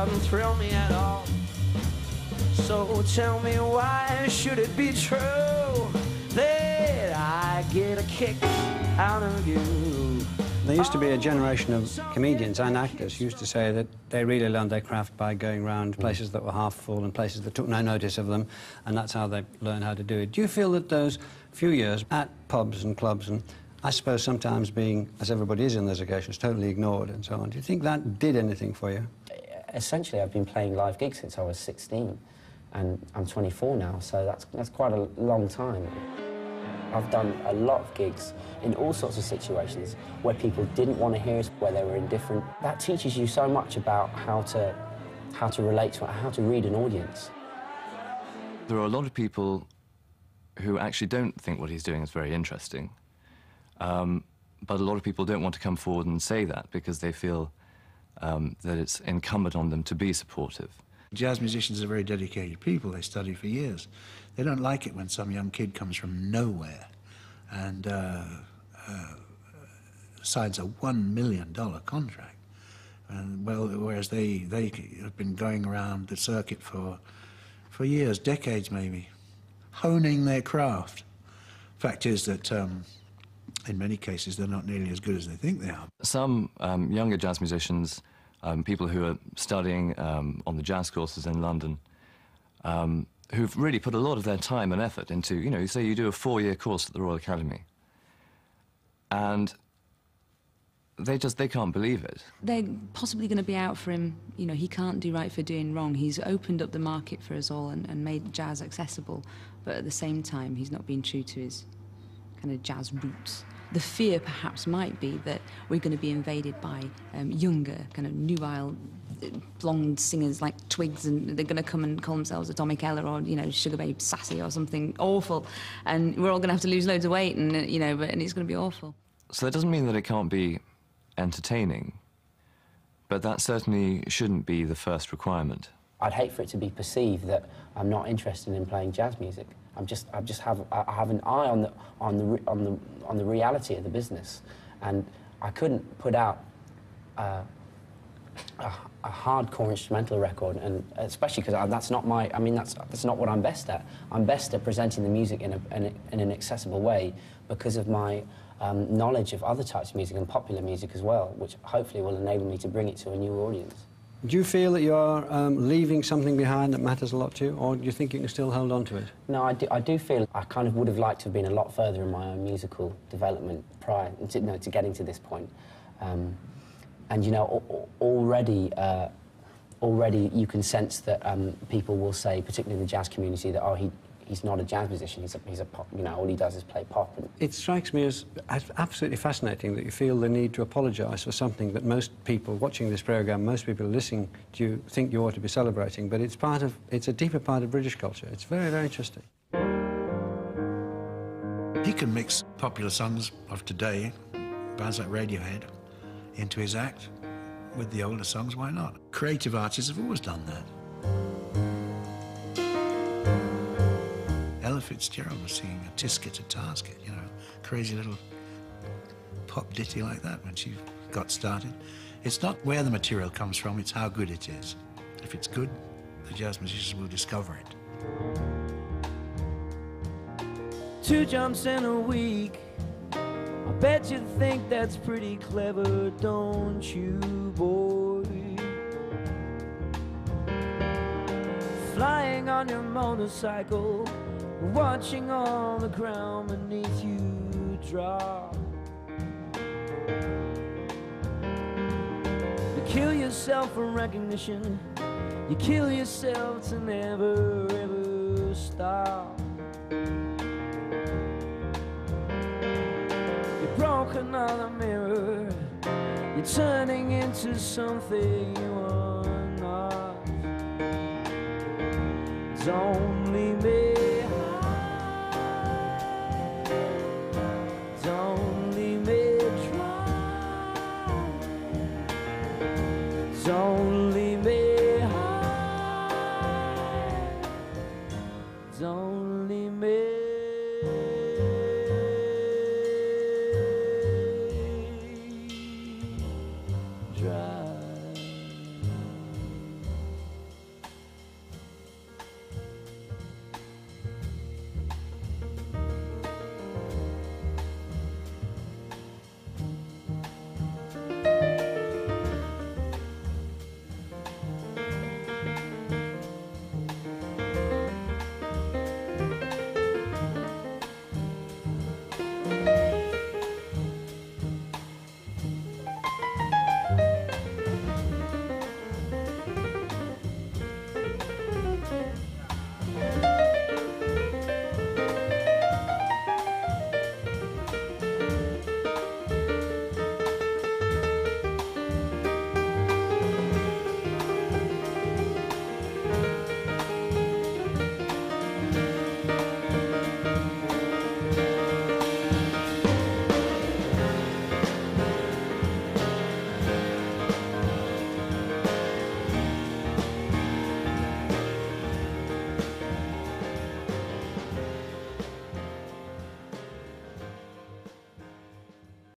doesn't thrill me at all. So tell me, why should it be true that I get a kick out of you? There used to be a generation of comedians and actors who used to say that they really learned their craft by going around places that were half full and places that took no notice of them, and that's how they learned how to do it. Do you feel that those few years at pubs and clubs, and I suppose sometimes being, as everybody is in those occasions, totally ignored and so on, do you think that did anything for you? Essentially, I've been playing live gigs since I was 16, and I'm 24 now, so that's quite a long time. I've done a lot of gigs in all sorts of situations where people didn't want to hear us, where they were indifferent. That teaches you so much about how to relate to it, how to read an audience. There are a lot of people who actually don't think what he's doing is very interesting, but a lot of people don't want to come forward and say that because they feel that it's incumbent on them to be supportive. Jazz musicians are very dedicated people. They study for years. They don't like it when some young kid comes from nowhere and signs a $1 million contract. And, well, whereas they have been going around the circuit for years, decades maybe, honing their craft. Fact is that in many cases they're not nearly as good as they think they are. Some younger jazz musicians, people who are studying on the jazz courses in London, who've really put a lot of their time and effort into, you know, say you do a 4-year course at the Royal Academy, and they can't believe it. They're possibly going to be out for him. You know, he can't do right for doing wrong. He's opened up the market for us all and made jazz accessible, but at the same time, he's not been true to his kind of jazz roots. The fear perhaps might be that we're going to be invaded by younger, kind of nubile, blonde singers like Twigs, and they're going to come and call themselves Atomic Ella or, you know, Sugar Babe Sassy or something awful, and we're all going to have to lose loads of weight, and you know, and it's going to be awful. So that doesn't mean that it can't be entertaining, but that certainly shouldn't be the first requirement. I'd hate for it to be perceived that I'm not interested in playing jazz music. I have an eye on the reality of the business, and I couldn't put out a hardcore instrumental record, and especially because that's not my. I mean, that's not what I'm best at. I'm best at presenting the music in an accessible way because of my knowledge of other types of music and popular music as well, which hopefully will enable me to bring it to a new audience. Do you feel that you're leaving something behind that matters a lot to you, or do you think you can still hold on to it? No, I do feel I kind of would have liked to have been a lot further in my own musical development prior to getting to this point. And, you know, already you can sense that people will say, particularly in the jazz community, that, oh, he's not a jazz musician, he's a pop, you know, all he does is play pop. And it strikes me as absolutely fascinating that you feel the need to apologise for something that most people watching this programme, most people listening to you think you ought to be celebrating, but it's a deeper part of British culture. It's very, very interesting. He can mix popular songs of today, bands like Radiohead, into his act with the older songs. Why not? Creative artists have always done that. Ella Fitzgerald was singing a Tisket to Tasket, you know, crazy little pop ditty like that when she got started. It's not where the material comes from, it's how good it is. If it's good, the jazz musicians will discover it. 2 jumps in a week, I bet you think that's pretty clever, don't you, boy? Flying on your motorcycle, watching all the ground beneath you drop. You kill yourself for recognition, you kill yourself to never ever stop. You broke another mirror, you're turning into something you are not. It's only me.